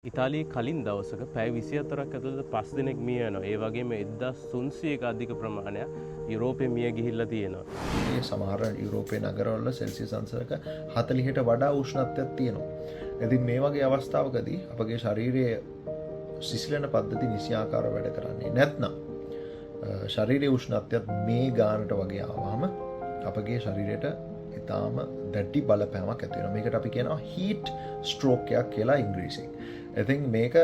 ඉතාලියේ කලින් දවසක පැය 24ක් ඇතුළත 5 දෙනෙක් මිය යනවා. ඒ වගේම 1300ක අධික ප්‍රමාණයක් යුරෝපයේ මිය ගිහිල්ලා තියෙනවා. මේ සමහර යුරෝපයේ නගරවල සෙල්සියස් අංශක 40ට වඩා උෂ්ණත්වයක් තියෙනවා. ඉතින් මේ වගේ අවස්ථාවකදී අපගේ ශරීරයේ සිසිලන පද්ධති නිසියාකාරව වැඩ කරන්නේ නැත්නම් ශරීරයේ උෂ්ණත්වයත් මේ ගානට වගේ ආවම අපගේ ශරීරයට ඉතාම දැඩි බලපෑමක් ඇති වෙනවා. මේකට අපි කියනවා හීට් ස්ට්‍රෝක් එකක් කියලා ඉංග්‍රීසියෙන්. ඉතින් මේක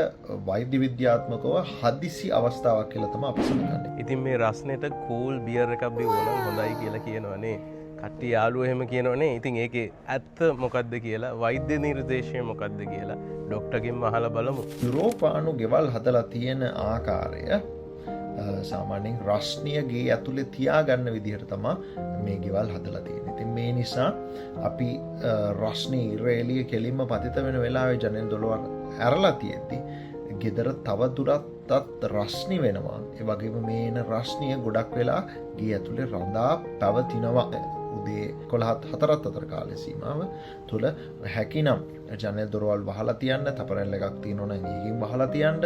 වෛද්‍ය විද්‍යාත්මකව හදිසි අවස්ථාවක් කියලා තමයි අපි සඳහන්. ඉතින් මේ රස්නෙට කූල් බියර් එකක් බිව්වනම් හොඳයි කියලා කියනවනේ. කට්ටිය යාළුවෝ එහෙම කියනවනේ. ඉතින් ඒකේ ඇත්ත මොකද්ද කියලා වෛද්‍ය නිර්දේශය මොකද්ද කියලා ડોක්ටර්ගෙන් අහලා බලමු. යුරෝපානු ගෙවල් හදලා තියෙන ආකාරය සාමාන්‍යයෙන් රස්නිය ගේ ඇතුලේ තියාගන්න විදිහට තමයි මේ ගෙවල් හදලා තියෙන්නේ. ඉතින් මේ නිසා අපි රස්නී ඉරේලිය කෙලින්ම පතිත වෙන වෙලාවේ ජනෙල් දොළවල් ඇරලා තියෙද්දි ගෙදර තව දුරටත් රස්නි වෙනවා. ඒ වගේම මේ එන රස්නිය ගොඩක් වෙලා ගේ ඇතුලේ රඳා පවතිනවා. උදේ 11:04 අතර කාල සීමාව තුළ හැකිනම් ජනෙල් දොරවල් වහලා තියන්න, තපරැල්ල එකක් තියෙනවා නම් ඒකෙන් වහලා තියන්න,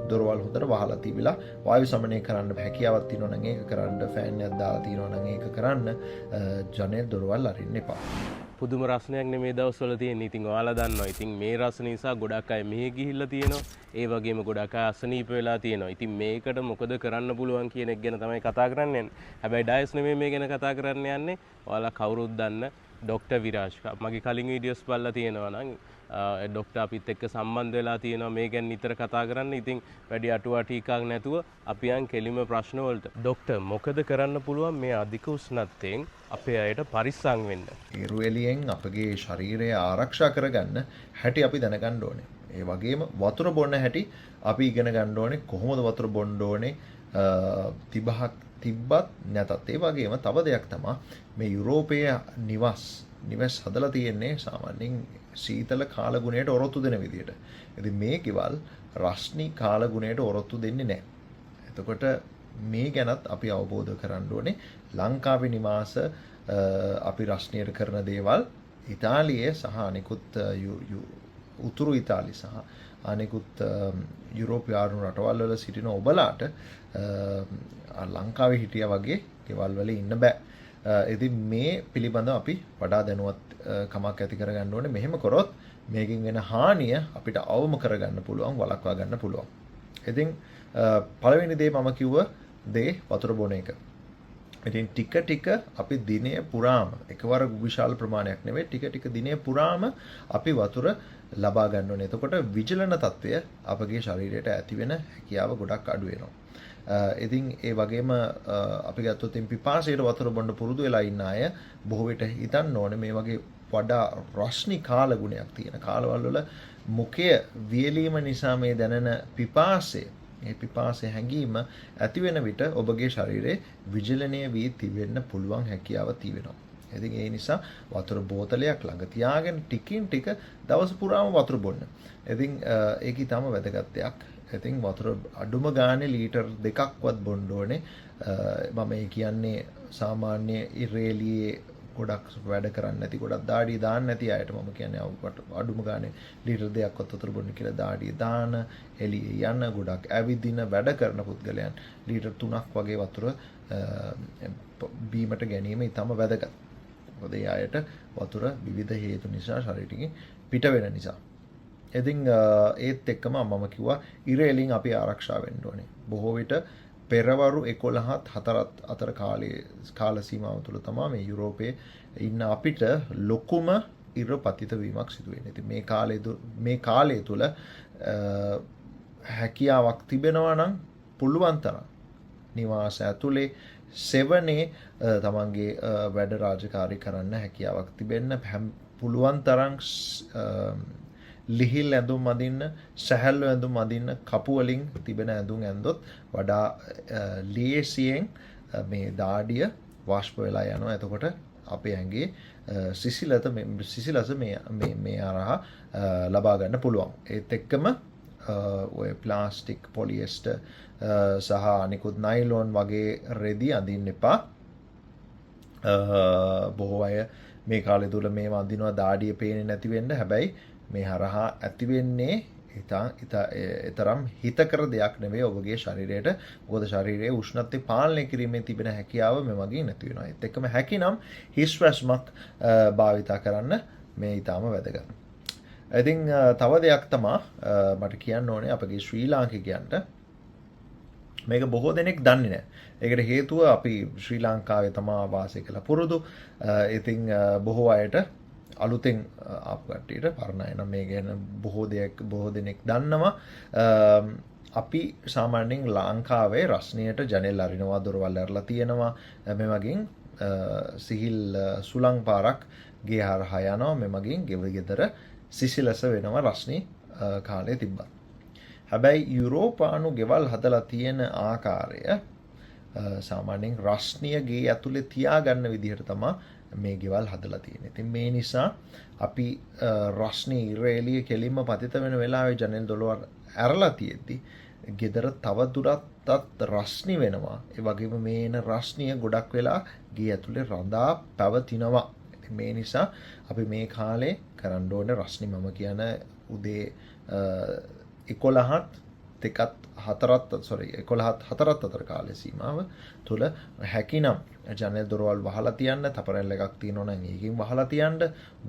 දොරවල් හොඳට වහලා තිබිලා වායු සමනය කරන්න හැකියාවක් තියෙනවා නම් ඒක කරන්න, ෆෑන් එකක් දාලා තියෙනවා නම් ඒක කරන්න, ජනෙල් දොරවල් අරින්න එපා. පුදුම රස්නයක් නෙමේ දවස්වල තියෙන්නේ. ඉතින් ඔයාලා දන්නවා. ඉතින් මේ රස්න නිසා ගොඩක් අය මෙහෙ ගිහිල්ලා තියෙනවා. ඒ වගේම ගොඩක් අය අසනීප වෙලා තියෙනවා. ඉතින් මේකට මොකද කරන්න පුළුවන් කියන එක ගැන තමයි කතා කරන්න යන්නේ. හැබැයි ඩයස් නෙමෙයි මේ ගැන කතා කරන්න යන්නේ. ඔයාලා කවුරුත් දන්න ડોක්ටර් විරාජ්. මගේ කලින් වීඩියෝස් බලලා තියෙනවා නම් ડોක්ටර් අපිත් එක්ක සම්බන්ධ වෙලා තියෙනවා මේ ගැන නිතර කතා කරන්න. ඉතින් වැඩි අටුවා ටීකාවක් නැතුව අපි යන් කෙලිම ප්‍රශ්න වලට. ડોක්ටර් මොකද කරන්න පුළුවන් මේ අධික උෂ්ණත්වයෙන් අපේ අයට පරිස්සම් වෙන්න? ඒරු එළියෙන් අපගේ ශරීරය ආරක්ෂා කරගන්න හැටි අපි දැනගන්න ඕනේ. ඒ වගේම වතුර බොන්න හැටි අපි ඉගෙන ගන්න ඕනේ. කොහොමද වතුර බොන්න ඕනේ? තිබහක් තිබ්බත් නැතත්. ඒ වගේම තව දෙයක් තමයි මේ යුරෝපයේ නිවස් හදලා තියෙන්නේ සාමාන්‍යයෙන් සීතල කාලගුණයට ඔරොත්තු දෙන විදියට. ඉතින් මේ කිවල් රස්නි කාලගුණයට ඔරොත්තු දෙන්නේ නැහැ. එතකොට මේ ගැනත් අපි අවබෝධ කරගන්න ඕනේ. ලංකාවේ නිවාස අපි රස්නියට කරන දේවල් ඉතාලියේ සහ අනෙකුත් උතුරු ඉතාලි සහ අනෙකුත් යුරෝපයානු රටවල් වල සිටින ඔබලාට ලංකාවේ හිටියා වගේ ගෙවල් වල ඉන්න බෑ. ඉතින් මේ පිළිබඳව අපි වඩා දැනුවත් කමක් ඇති කරගන්න ඕනේ. මෙහෙම කරොත් මේකෙන් වෙන හානිය අපිට අවම කරගන්න පුළුවන්, වළක්වා ගන්න පුළුවන්. ඉතින් පළවෙනි දේ මම කිව්ව දේ වතුර බොන එක. ඉතින් ටික අපි දිනය පුරාම එකවර විශාල ප්‍රමාණයක් නෙවෙයි ටික දිනය පුරාම අපි වතුර ලබා ගන්න ඕනේ. එතකොට විජලන තත්ත්වය අපගේ ශරීරයට ඇති වෙන හැකියාව ගොඩක් අඩු වෙනවා. ඉතින් ඒ වගේම අපි ගත්තොත් පිපාසයට වතුර බොන්න පුරුදු වෙලා ඉන්න අය බොහෝ විට හිතන්න ඕනේ මේ වගේ වඩා රස්නි කාලගුණයක් තියෙන කාලවල වල මුඛය වියලීම නිසා මේ දැනෙන පිපාසය මේ පිපාසය හැඟීම ඇති වෙන විට ඔබගේ ශරීරයේ විජලනය වී තිබෙන්න පුළුවන් හැකියාව තියෙනවා. ඉතින් ඒ නිසා වතුර බෝතලයක් ළඟ තියාගෙන ටිකින් ටික දවස පුරාම වතුර බොන්න. ඉතින් ඒක ඊටම වැදගත් දෙයක්. ඉතින් වතුර අඩුම ගානේ ලීටර් 2ක්වත් බොන්න ඕනේ. මම කියන්නේ සාමාන්‍ය ඉරේලියේ ගොඩක් වැඩ කරන්නේ නැති ගොඩක් දාඩිය දාන්න නැති අයට මම කියන්නේ අඩුම ගානේ ලීටර් 2ක් වතුර බොන්න කියලා දාඩිය දාන එළියේ යන ගොඩක් ඇවිදින වැඩ කරන පුද්ගලයන් ලීටර් 3ක් වගේ වතුර බීමට ගැනීම ඉතාම වැදගත්. මොකද ඒ අයට වතුර විවිධ හේතු නිසා ශරීරයෙන් පිට වෙන නිසා. ඉතින් ඒත් එක්කම මම කිව්වා ඉරේලින් අපි ආරක්ෂා වෙන්න ඕනේ. බොහෝ විට පෙරවරු 11ත් 4ත් අතර කාල සීමාව තුළ තමයි මේ යුරෝපයේ ඉන්න අපිට ලොකුම ඉර පතිත වීමක් සිදු වෙන්නේ. ඉතින් මේ කාලය තුළ හැකියාවක් තිබෙනවා නම් පුළුවන් තරම් නිවාස ඇතුලේ සෙවනේ තමන්ගේ වැඩ රාජකාරී කරන්න හැකියාවක් තිබෙන්න පුළුවන් තරම් ලිහිල් ඇඳුම් අඳින්න, සැහැල්ලු ඇඳුම් අඳින්න, කපු වලින් තිබෙන ඇඳුම් ඇඳොත් වඩා ලේසියෙන් මේ දාඩිය වාෂ්ප වෙලා යනවා. එතකොට අපේ ඇඟේ සිසිලස මේ අරහා ලබා ගන්න පුළුවන්. ඒත් එක්කම ඔය ප්ලාස්ටික්, පොලියස්ටර් සහ අනිකුත් නයිලෝන් වගේ රෙදි අඳින්න එපා. බොහෝ අය මේ කාලේ තුල මේවා අඳිනවා දාඩිය පේන්නේ නැති වෙන්න. හැබැයි මේ හරහා ඇති වෙන්නේ එතරම් හිතකර දෙයක් නෙවෙයි ඔබගේ ශරීරයට. මොකද ශරීරයේ උෂ්ණත්වය පාලනය කිරීමේ තිබෙන හැකියාව මේ වගේ නැති වෙනවා. ඒත් එක්කම හැකිනම් හිස් වැස්මක් භාවිතා කරන්න මේ ඊටාම වැදගත්. ඉතින් තව දෙයක් තමයි මට කියන්න ඕනේ අපගේ ශ්‍රී ලාංකිකයන්ට මේක බොහෝ දෙනෙක් දන්නේ නැහැ. ඒකට හේතුව අපි ශ්‍රී ලංකාවේ තමයි වාසය කළ පුරුදු. ඉතින් බොහෝ අයට අලුතෙන් ආපු කට්ටියට පරණ අය නම් මේ ගැන බොහෝ දෙනෙක් දන්නවා. අපි සාමාන්‍යයෙන් ලංකාවේ රස්නියට ජනෙල් අරිනවා, දොරවල් ඇරලා තියෙනවා. මේ වගේ සිහිල් සුළං පාරක් ගේ හරහා යනවා. මේ වගේ ගෙවගෙදර සිසිලස වෙනවා රස්නි කාලේ තිබ්බත්. හැබැයි යුරෝපානු ගෙවල් හදලා තියෙන ආකාරය සාමාන්‍යයෙන් රස්නිය ගේ ඇතුලේ තියාගන්න විදිහට තමයි මේ ගෙවල් හදලා තියෙන්නේ. ඉතින් මේ නිසා අපි රස්නි ඉරේලිය කෙලින්ම පතිත වෙන වෙලාවේ ජනෙල් දොරවල් ඇරලා තියෙද්දි ගෙදර තව දුරටත් රස්නි වෙනවා. ඒ වගේම මේ එන රස්නිය ගොඩක් වෙලා ගේ ඇතුලේ රඳා පැවතිනවා. ඉතින් මේ නිසා අපි මේ කාලේ කරන්න ඕනේ රස්නි මම කියන උදේ 11ත් 4ත් අතර කාලේ සීමාව තුල හැකිනම් ජනෙල් දොරවල් වහලා තියන්න, තපරැල්ල එකක් තියෙනවා නම් ඒකෙන් වහලා තියන්න,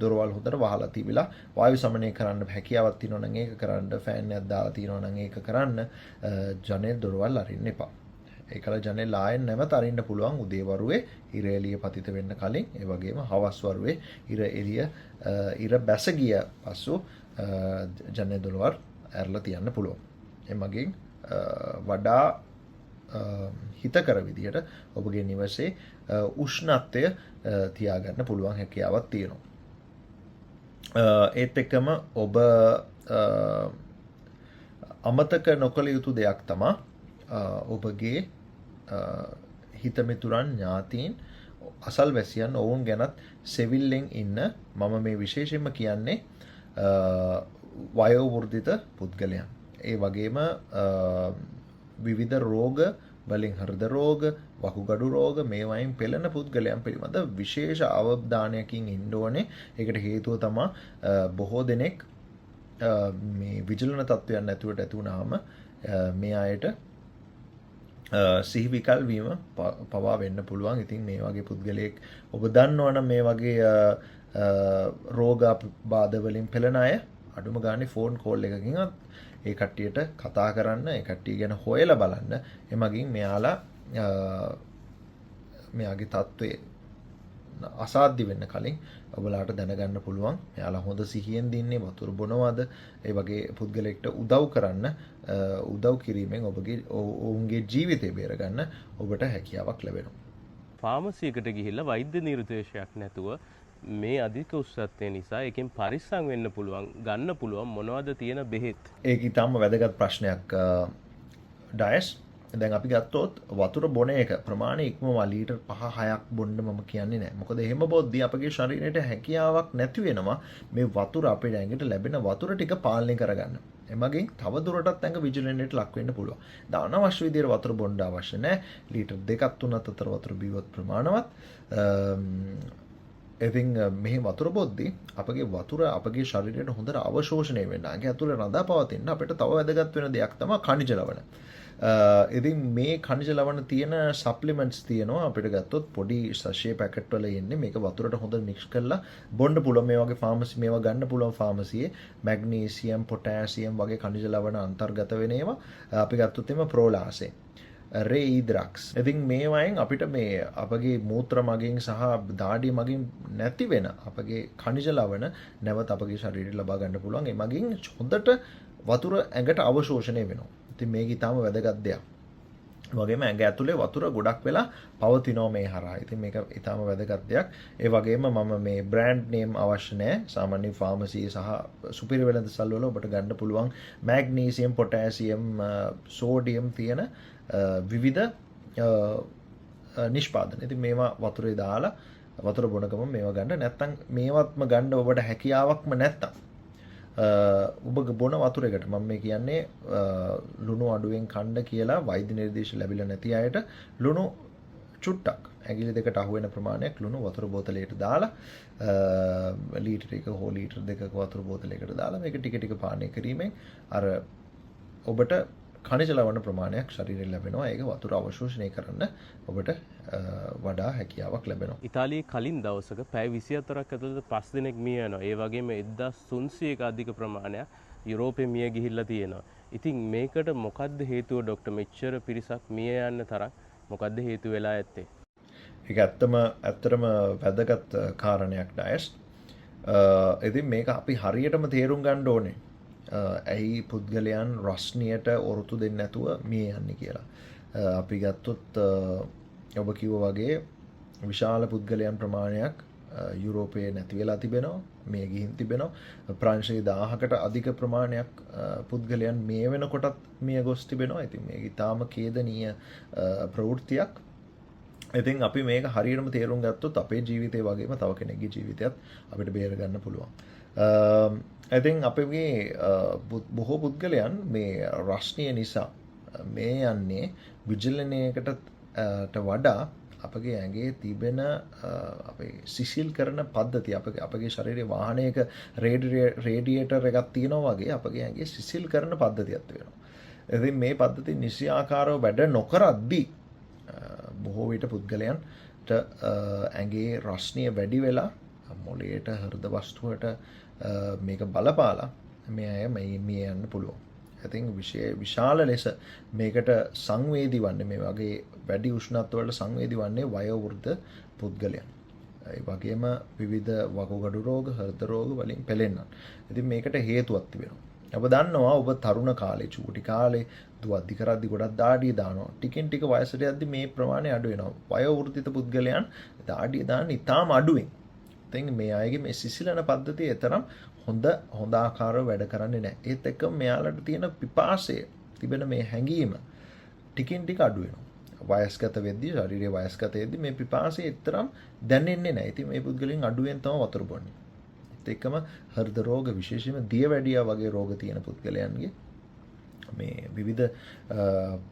දොරවල් හොඳට වහලා තිබිලා වායු සමනය කරන්න හැකියාවක් තියෙනවා නම් ඒක කරන්න, ෆෑන් එකක් දාලා තියෙනවා නම් ඒක කරන්න, ජනෙල් දොරවල් අරින්න එපා. ඒකල ජනෙල් ආයෙත් නැවත අරින්න පුළුවන් උදේ වරුවේ ඉර එළිය පතිත වෙන්න කලින්. ඒ වගේම හවස් වරුවේ ඉර බැස ගිය පසු ජනෙල් දොරවල් ඇරලා තියන්න පුළුවන්. එමගින් වඩා හිතකර විදිහට ඔබගේ නිවසේ උෂ්ණත්වය තියාගන්න පුළුවන් හැකියාවක් තියෙනවා. ඒත් එක්කම ඔබ අමතක නොකළ යුතු දෙයක් තමයි ඔබගේ හිතමිතුරන් ඥාතීන් අසල්වැසියන් ඔවුන් ගැනත් සෙවිල්ලෙන් ඉන්න මම මේ විශේෂයෙන්ම කියන්නේ වයෝවෘද්ධිත පුද්ගලයන්. ඒ වගේම විවිධ රෝග වලින් හෘද රෝග, වකුගඩු රෝග මේවායින් පෙළෙන පුද්ගලයන් පිළිබඳ විශේෂ අවධානයකින් ඉන්න ඕනේ. ඒකට හේතුව තමයි බොහෝ දෙනෙක් මේ විජලන තත්ත්වයන් නැතුවට ඇති වුණාම මේ අයට සිහි විකල් වීම පවා වෙන්න පුළුවන්. ඉතින් මේ වගේ පුද්ගලයෙක් ඔබ දන්නවනම් මේ වගේ රෝග බාධ වලින් පෙළෙන අය අඩුම ගානේ ෆෝන් කෝල් එකකින්වත් ඒ කට්ටියට කතා කරන්න, ඒ කට්ටිය ගැන හොයලා බලන්න. එමගින් මෙයාලා මෙයාගේ තත්ත්වය අසාධ්‍ය වෙන්න කලින් ඔබලාට දැනගන්න පුළුවන් මෙයාලා හොඳ සිහියෙන් දින්නේ වතුර බොනවද, ඒ වගේ පුද්ගලෙක්ට උදව් කරන්න, උදව් කිරීමෙන් ඔවුන්ගේ ජීවිතය බේරගන්න ඔබට හැකියාවක් ලැබෙනවා. ෆාමසියකට ගිහිල්ලා වෛද්‍ය නිර්දේශයක් නැතුව මේ අධික උෂ්ණත්වය නිසා එකෙන් පරිස්සම් වෙන්න පුළුවන්, ගන්න පුළුවන් මොනවද තියෙන බෙහෙත්? ඒක ඊටම වැදගත් ප්‍රශ්නයක් ඩයස්. දැන් අපි ගත්තොත් වතුර බොන එක ප්‍රමාණය ඉක්මවා ලීටර් 5-6ක් බොන්න මම කියන්නේ නැහැ. මොකද එහෙම බොද්දී අපගේ ශරීරයට හැකියාවක් නැති වෙනවා මේ වතුර අපේ ඇඟට ලැබෙන වතුර ටික පාලනය කරගන්න. එමගින් තව දුරටත් ඇඟ විජලනයට ලක් වෙන්න පුළුවන්. අනවශ්‍ය විදිහට වතුර බොන්න අවශ්‍ය නැහැ. ලීටර් 2-3ක් අතර වතුර බීවොත් ප්‍රමාණවත්. ඉතින් මෙහි වතුර බොද්දී අපගේ වතුර අපගේ ශරීරයට හොඳට අවශෝෂණය වෙන්න, ඇඟ ඇතුලේ රඳා පවතින්න අපිට තව වැදගත් වෙන දෙයක් තමයි ඛනිජ ලවණ. ඉතින් මේ ඛනිජ ලවණ තියෙන සප්ලිමන්ට්ස් තියෙනවා. අපිට ගත්තොත් පොඩි සෂේ පැකට් වල එන්නේ මේක වතුරට හොඳට මික්ස් කරලා බොන්න පුළුවන්. මේ වගේ ෆාමසි මේවා ගන්න පුළුවන් ෆාමසියේ මැග්නීසියම්, පොටෑසියම් වගේ ඛනිජ ලවණ අන්තර්ගත වෙන ඒවා. අපි ගත්තොත් එimhe ප්‍රෝලාසේ, රේයිද්‍රක්ස්. ඉතින් මේවායින් අපිට මේ අපගේ මූත්‍ර මගින් සහ දාඩිය මගින් නැති වෙන අපගේ ඛනිජ ලවණ නැවත අපගේ ශරීරයට ලබා ගන්න පුළුවන්. ඒ මගින් හොඳට වතුර ඇඟට අවශෝෂණය වෙනවා. ඉතින් මේක ඊටම වැදගත් දෙයක්. වගේම ඇඟ ඇතුලේ වතුර ගොඩක් වෙලා පවතිනවා මේ හරහා. ඉතින් මේක ඊටම වැදගත් දෙයක්. ඒ වගේම මම මේ බ්‍රෑන්ඩ් නේම් අවශ්‍ය නැහැ. සාමාන්‍ය ෆාමසි සහ සුපිරි වෙළඳසල් වල ඔබට ගන්න පුළුවන් මැග්නීසියම්, පොටෑසියම්, සෝඩියම් තියෙන විවිධ නිෂ්පාදන. ඉතින් මේවා වතුරේ දාලා වතුර බොන ගමන් මේවා ගන්න. නැත්නම් මේවත්ම ගන්න ඔබට හැකියාවක්ම නැත්නම් ඔබ බොන වතුරේකට මම මේ කියන්නේ ලුණු අඩුවෙන් කන්න කියලා වෛද්‍ය නිර්දේශ ලැබිලා නැති අයට ලුණු චුට්ටක් ඇගිලි දෙකට අහු වෙන ප්‍රමාණයක් ලුණු වතුර බෝතලයකට දාලා ලීටර් එක හෝ ලීටර් දෙකක වතුර බෝතලයකට දාලා මේක ටික ටික පානය කිරීමෙන් අර ඔබට කනිජ ලවණ ප්‍රමාණයක් ශරීරයෙන් ලැබෙනවා. ඒක වතුර අවශෝෂණය කරන්න ඔබට වඩා හැකියාවක් ලැබෙනවා. ඉතාලියේ කලින් දවසක පැය 24ක් ඇතුළත 5 දිනක් මිය යනවා. ඒ වගේම 1300ක අධික ප්‍රමාණයක් යුරෝපේ මිය ගිහිල්ලා තියෙනවා. ඉතින් මේකට මොකද්ද හේතුව ડોක්ටර්? මෙච්චර පිරිසක් මිය යන්න තරම් මොකද්ද හේතුව වෙලා ඇත්තේ? ඒක ඇත්තටම වැදගත් කාරණයක් ඩයස්. ඉතින් මේක අපි හරියටම තේරුම් ගන්න ඕනේ. ඇයි පුද්ගලයන් රස්නියට ඔරොත්තු දෙන්නේ නැතුව මිය යන්නේ කියලා. අපි ගත්තොත් ඔබ කිව්වා වගේ විශාල පුද්ගලයන් ප්‍රමාණයක් යුරෝපයේ නැති වෙලා තිබෙනවා. මේ ගිහින් තිබෙනවා. ප්‍රංශයේ 1000කට අධික ප්‍රමාණයක් පුද්ගලයන් මේ වෙනකොටත් මිය ගොස් තිබෙනවා. ඉතින් මේක ඊටාම ඛේදනීය ප්‍රවෘත්තියක්. ඉතින් අපි මේක හරියටම තේරුම් ගත්තොත් අපේ ජීවිතේ වගේම තව කෙනෙක්ගේ ජීවිතයත් අපිට බේර ගන්න පුළුවන්. ඉතින් අපේ බොහෝ පුද්ගලයන් මේ රස්නිය නිසා මේ යන්නේ විජලනයකට වඩා අපගේ ඇඟේ තිබෙන අපේ සිසිල් කරන පද්ධතිය අපගේ ශරීරයේ වාහනයක රේඩියේටර් එකක් තියෙනවා වගේ අපගේ ඇඟේ සිසිල් කරන පද්ධතියක් තියෙනවා. ඉතින් මේ පද්ධතිය නිසි ආකාරව වැඩ නොකරද්දී බොහෝ විට පුද්ගලයන්ට ඇඟේ රස්නිය වැඩි වෙලා මොළයට හෘද වස්තුවට මේක බලපාලා මේ අය මිය යන්න පුළුවන්. ඉතින් විශාල ලෙස මේකට සංවේදී වන්නේ මේ වගේ වැඩි උෂ්ණත්ව වලට සංවේදී වන්නේ වයෝවෘද්ධ පුද්ගලයන්. ඒ වගේම විවිධ වකුගඩු රෝග, හෘද රෝග වලින් පෙළෙන්නන්. ඉතින් මේකට හේතුවක් තිබෙනවා. ඔබ දන්නවා ඔබ තරුණ කාලේ චූටි කාලේ දුවද්දි කරද්දි ගොඩක් දාඩිය දානවා. ටිකෙන් ටික වයසට යද්දි මේ ප්‍රමාණය අඩු වෙනවා. වයෝවෘද්ධිත පුද්ගලයන් දාඩිය දාන්න ඉතාම අඩුවෙන්. ඉතින් මේ අයගේ මේ සිසිලන පද්ධතිය තරම් හොඳ ආකාරව වැඩ කරන්නේ නැහැ. ඒත් එක්කම මෙයාලට තියෙන පිපාසය තිබෙන මේ හැඟීම ටිකින් ටික අඩු වෙනවා. වයස්ගත වෙද්දී ශරීරයේ වයස්ගත වෙද්දී මේ පිපාසය තරම් දැනෙන්නේ නැහැ. ඉතින් මේ පුද්ගලයන් අඩුවෙන් තමයි වතුර බොන්නේ. ඒත් එක්කම හෘද රෝග විශේෂයෙන්ම දියවැඩියා වගේ රෝග තියෙන පුද්ගලයන්ගේ මේ විවිධ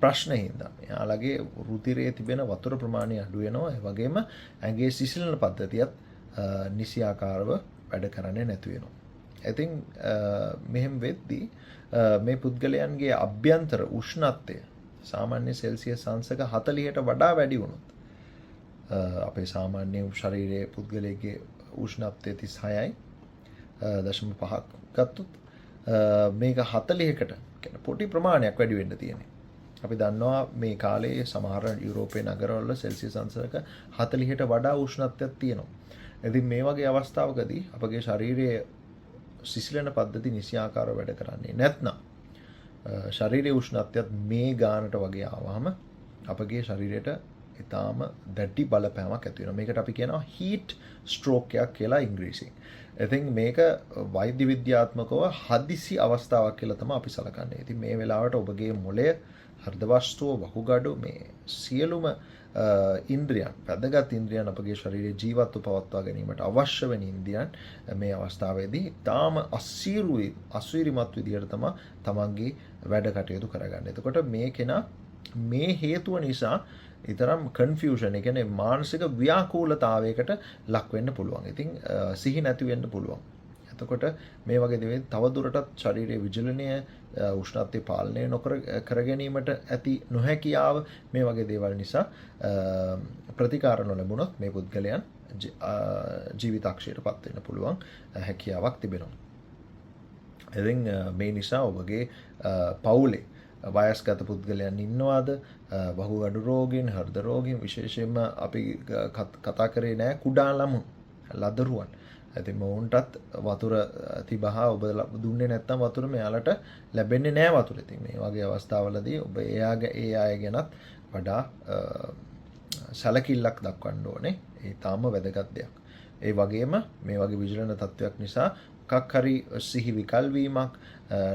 ප්‍රශ්න හින්දා මෙයාලගේ රුධිරයේ තිබෙන වතුර ප්‍රමාණය අඩු වෙනවා. ඒ වගේම ඇඟේ සිසිලන පද්ධතියත් නිසි ආකාරව වැඩ කරන්නේ නැති වෙනවා. ඉතින් මෙහෙම වෙද්දී මේ පුද්ගලයන්ගේ අභ්‍යන්තර උෂ්ණත්වය සාමාන්‍ය සෙල්සියස් අංශක 40ට වඩා වැඩි වුණොත් අපේ සාමාන්‍ය ශරීරයේ පුද්ගලයෙක්ගේ උෂ්ණත්වය 36යි 0.5ක් ගත්තොත් මේක 40කට කියන පොඩි ප්‍රමාණයක් වැඩි වෙන්න තියෙනවා. අපි දන්නවා මේ කාලේ සමහර යුරෝපයේ නගරවල සෙල්සියස් අංශක 40ට වඩා උෂ්ණත්වයක් තියෙනවා. ඉතින් මේ වගේ අවස්ථාවකදී අපගේ ශරීරයේ සිසිලන පද්ධති නිසි ආකාරව වැඩ කරන්නේ නැත්නම් ශරීරයේ උෂ්ණත්වයත් මේ ගානට වගේ ආවම අපගේ ශරීරයට ඊටාම දැඩි බලපෑමක් ඇති වෙනවා. මේකට අපි කියනවා heat stroke එකක් කියලා ඉංග්‍රීසියෙන්. ඉතින් මේක වෛද්‍ය විද්‍යාත්මකව හදිසි අවස්ථාවක් කියලා තමයි අපි සලකන්නේ. ඉතින් මේ වෙලාවට ඔබගේ මොළය, හෘද වස්තුව, වකුගඩු මේ සියලුම ඉන්ද්‍රියන්, වැදගත් ඉන්ද්‍රියන් අපගේ ශරීරයේ ජීවත්ව පවත්වා ගැනීමට අවශ්‍ය වෙන ඉන්ද්‍රියන් මේ අවස්ථාවේදී තාම අසීරිමත් විදියට තමයි තමන්ගේ වැඩ කටයුතු කරගන්නේ. එතකොට මේ කෙනා මේ හේතුව නිසා ඊතරම් කන්ෆියුෂන්, ඒ කියන්නේ මානසික ව්‍යාකූලතාවයකට ලක් වෙන්න පුළුවන්. ඉතින් සිහි නැති වෙන්න පුළුවන්. එතකොට මේ වගේ දේවල් තවදුරටත් ශරීරයේ විජලනය, උෂ්ණත්වය පාලනය නොකර ගැනීමට ඇති නොහැකියාව මේ වගේ දේවල් නිසා ප්‍රතිකාර නොලැබුණොත් මේ පුද්ගලයන් ජීවිතාක්ෂයට පත් වෙන්න පුළුවන් හැකියාවක් තිබෙනවා. ඉතින් මේ නිසා ඔබගේ පවුලේ වයස්ගත පුද්ගලයන් ඉන්නවාද, වකුගඩු රෝගීන්, හෘද රෝගීන්, විශේෂයෙන්ම අපි කතා කරේ නෑ කුඩා ළමුන්, ලදරුවන්. ඉතින් මොවුන්ටත් වතුර තිබහා ඔබ දුන්නේ නැත්නම් වතුර මෙයාලට ලැබෙන්නේ නැහැ වතුර. ඉතින් මේ වගේ අවස්ථාවලදී ඔබ ඒ අය ගැනත් වඩා සැලකිල්ලක් දක්වන්න ඕනේ. ඒ තාම වැදගත් දෙයක්. ඒ වගේම මේ වගේ විජලන තත්ත්වයක් නිසා මොකක් හරි සිහි විකල් වීමක්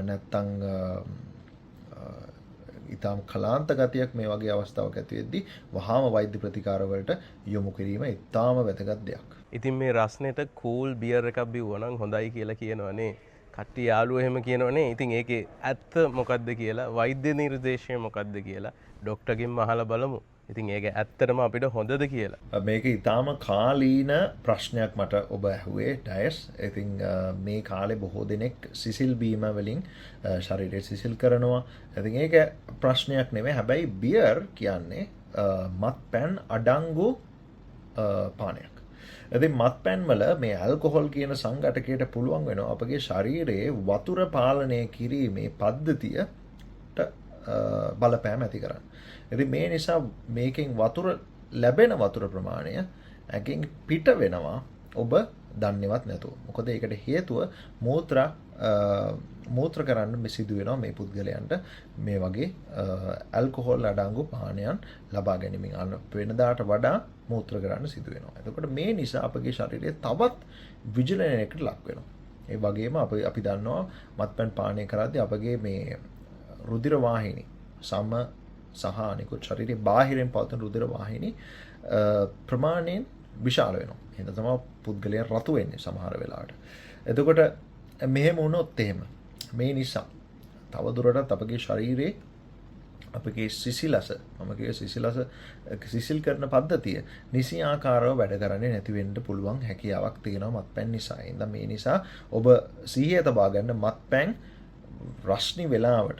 නැත්නම් ඊටාම් කලාන්ත ගතියක් මේ වගේ අවස්ථාවක් ඇති වෙද්දී වහාම වෛද්‍ය ප්‍රතිකාර වලට යොමු කිරීම ඊටාම වැදගත් දෙයක්. ඉතින් මේ රස්නෙට කූල් බියර් එකක් බිව්වා නම් හොඳයි කියලා කියනවනේ. කට්ටිය යාළුවෝ එහෙම කියනවනේ. ඉතින් ඒකේ ඇත්ත මොකද්ද කියලා, වෛද්‍ය නිර්දේශය මොකද්ද කියලා ඩොක්ටර්ගෙන් අහලා බලමු. ඉතින් ඒක ඇත්තටම අපිට හොඳද කියලා. මේක ඉතාම කාලීන ප්‍රශ්නයක් මට ඔබ ඇහුවේ ඩයස්. ඉතින් මේ කාලේ බොහෝ දෙනෙක් සිසිල් බීම වලින් ශරීරය සිසිල් කරනවා. ඉතින් ඒක ප්‍රශ්නයක් නෙමෙයි. හැබැයි බියර් කියන්නේ මත්පැන් අඩංගු පානයක්. ඉතින් මත්පැන් වල මේ ඇල්කොහොල් කියන සංඝටකයට පුළුවන් වෙනවා අපගේ ශරීරයේ වතුර පාලනය කිරීමේ පද්ධතියට බලපෑම ඇති කරන්න. ඉතින් මේ නිසා මේකෙන් ලැබෙන වතුර ප්‍රමාණය ඇගෙන් පිට වෙනවා ඔබ දන්නේවත් නැතුව. මොකද ඒකට හේතුව මූත්‍ර කරන්න සිදු වෙනවා මේ පුද්ගලයන්ට මේ වගේ ඇල්කොහොල් අඩංගු පානයන් ලබා ගැනීමෙන් වෙනදාට වඩා මූත්‍ර කරන්න සිදු වෙනවා. එතකොට මේ නිසා අපගේ ශරීරය තවත් විජලනයකට ලක් වෙනවා. ඒ වගේම අපි දන්නවා මත්පැන් පානය කරද්දී අපගේ මේ රුධිර වාහිනී සහ අනිකුත් ශරීරයේ බාහිරින් පවතින රුධිර වාහිනී ප්‍රමාණයෙන් විශාල වෙනවා. එහෙනම් තමයි පුද්ගලයන් රතු වෙන්නේ සමහර වෙලාවට. එතකොට මෙහෙම වුණොත් එහෙම මේ නිසා තවදුරටත් අපගේ ශරීරයේ අපගේ සිසිලස සිසිල් කරන පද්ධතිය නිසි ආකාරව වැඩ කරන්නේ නැති වෙන්න පුළුවන් හැකියාවක් තියෙනවා මත්පැන් නිසා. එහෙනම් මේ නිසා ඔබ සිහිය තබා ගන්න මත්පැන් රස්නි වෙලාවට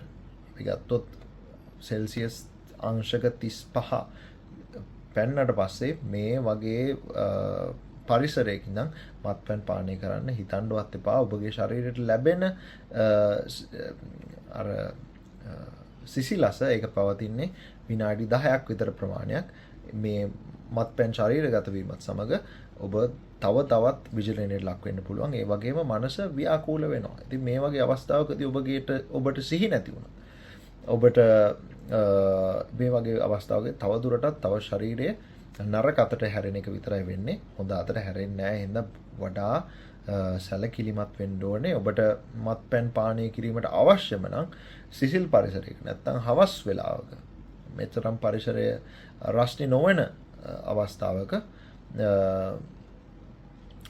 අපි ගත්තොත් සෙල්සියස් අංශක 35 පැන්නට පස්සේ මේ වගේ පරිසරයකින් නම් මත්පැන් පානය කරන්න හිතන්නවත් එපා. ඔබගේ ශරීරයට ලැබෙන අර සිසිලස ඒක පවතින්නේ විනාඩි 10ක් විතර ප්‍රමාණයක්. මේ මත්පැන් ශරීරගත වීමත් සමග ඔබ තවත් විජලනයට ලක් වෙන්න පුළුවන්. ඒ වගේම මනස ව්‍යාකූල වෙනවා. ඉතින් මේ වගේ අවස්ථාවකදී ඔබට සිහි නැති වුණා. ඔබට මේ වගේ අවස්ථාවක තවදුරටත් තව ශරීරයේ නරක අතට හැරෙන එක විතරයි වෙන්නේ. හොඳ අතට හැරෙන්නේ නැහැ. එහෙනම් වඩා සැලකිලිමත් වෙන්න ඕනේ. ඔබට මත්පැන් පානය කිරීමට අවශ්‍යම නම් සිසිල් පරිසරයක නැත්නම් හවස් වෙලාවක මෙතරම් පරිසරය රස්නි නොවන අවස්ථාවක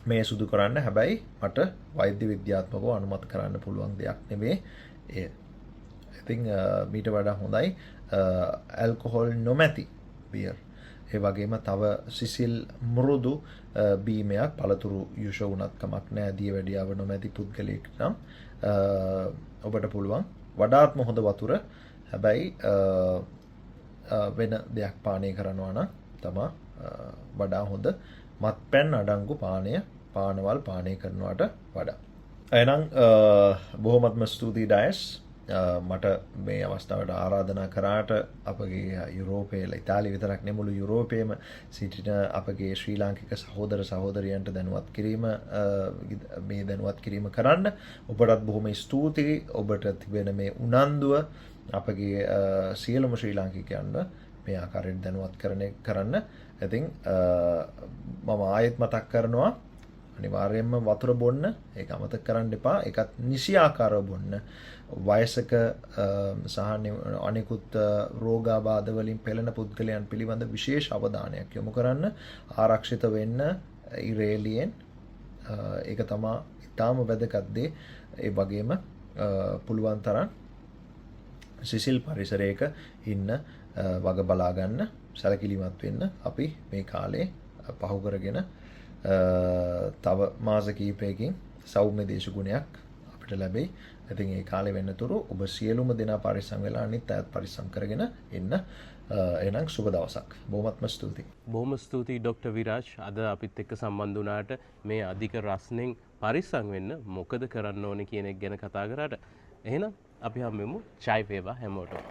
මේ සිදු කරන්න. හැබැයි මට වෛද්‍ය විද්‍යාත්මකව අනුමත කරන්න පුළුවන් දෙයක් නෙමෙයි ඒ. ඉතින් මීට වඩා හොඳයි ඇල්කොහොල් නොමැති බියර්. ඒ වගේම තව සිසිල් මෘදු බීමයක් පළතුරු යුෂ වුණත් කමක් නැහැ. දියවැඩියාව නොමැති පුද්ගලයෙක් නම් ඔබට පුළුවන් වඩාත්ම හොඳ වතුර. හැබැයි වෙන දෙයක් පානය කරනවා නම් තමයි වඩා හොඳ මත්පැන් අඩංගු පානවල් පානය කරනවට වඩා. එහෙනම් බොහොමත්ම ස්තුතියි ඩයස්. මට මේ අවස්ථාවට ආරාධනා කරාට අපගේ යුරෝපයේ ඉතාලිය විතරක් නෙමෙයි මුළු යුරෝපයේම සිටින අපගේ ශ්‍රී ලාංකික සහෝදර සහෝදරියන්ට දැනුවත් කිරීම කරන්න ඔබටත් බොහොම ස්තුතියි. ඔබට තිබෙන මේ උනන්දුව අපගේ සියලුම ශ්‍රී ලාංකිකයන්ව මේ ආකාරයෙන් දැනුවත් කරන්න. ඉතින් මම ආයෙත් මතක් කරනවා අනිවාර්යයෙන්ම වතුර බොන්න. ඒක අමතක කරන්න එපා. ඒකත් නිසි ආකාරව බොන්න. වයසක සහ අනිකුත් රෝගාබාධ වලින් පෙළෙන පුද්ගලයන් පිළිබඳ විශේෂ අවධානයක් යොමු කරන්න. ආරක්ෂිත වෙන්න ඉරේලියෙන් ඒක තමයි ඊටාම වැදගත් දේ. ඒ වගේම පුළුවන් තරම් සිසිල් පරිසරයක ඉන්න වග බලා ගන්න සැලකිලිමත් වෙන්න අපි මේ කාලේ පහු කරගෙන තව මාස කිහිපයකින් සෞම්‍ය දේශගුණයක් අපිට ලැබෙයි. ඉතින් ඒ කාලේ වෙනතුරු ඔබ සියලුම දෙනා පරිස්සම් වෙලා අනිත් අයත් පරිස්සම් කරගෙන ඉන්න. එහෙනම් සුබ දවසක්. බොහොමත්ම ස්තුතියි. බොහොම ස්තුතියි ඩොක්ටර් විරාජ්. අද අපිත් එක්ක සම්බන්ධ වුණාට මේ අධික රස්නෙන් පරිස්සම් වෙන්න මොකද කරන්න ඕනේ කියන එක ගැන කතා කරාට. එහෙනම් අපි හැමෝම චයි වේවා හැමෝටම.